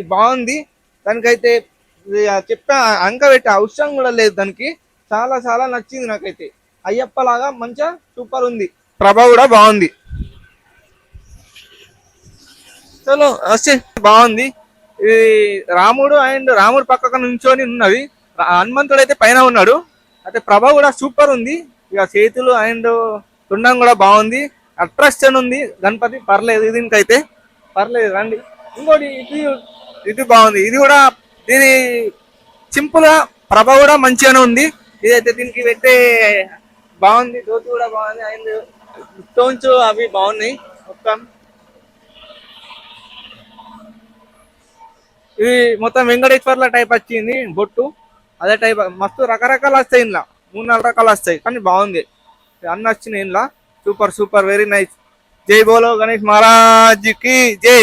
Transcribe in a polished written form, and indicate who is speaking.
Speaker 1: బాగుంది. దానికైతే చెప్పా అంక పెట్టే అవసరం కూడా లేదు దానికి. చాలా చాలా నచ్చింది నాకైతే. అయ్యప్ప లాగా మంచిగా సూపర్ ఉంది. ప్రభ కూడా బాగుంది. చలో వస్తే బాగుంది. ఇది రాముడు పక్కన నుంచొని ఉన్నది. హనుమంతుడు అయితే పైన ఉన్నాడు. అయితే ప్రభ కూడా సూపర్ ఉంది. ఇక చేతులు అండ్ తుండం కూడా బాగుంది. అట్రాక్షన్ ఉంది. గణపతి పర్లేదు, దీనికైతే పర్లేదు. రండి. ఇంకోటి ఇది బాగుంది. ఇది కూడా దీని సింపుల్ గా ప్రభ కూడా మంచిగానే ఉంది. ఇదైతే దీనికి పెట్టే బాగుంది. దోతి కూడా బాగుంది. అండ్ స్టోన్స్ అవి బాగున్నాయి మొత్తం. ఇది మొత్తం వెంకటేశ్వర్ల టైప్ వచ్చింది బొట్టు. అదే టైప్ మస్తు రకరకాలు వస్తాయి ఇంట్లో. 3-4 రకాలు వస్తాయి, కానీ బాగుంది. అన్ని వచ్చినాయి ఇంట్లో. Super super very nice. జై బోలో గణేష్ మహారాజ్ కి జై.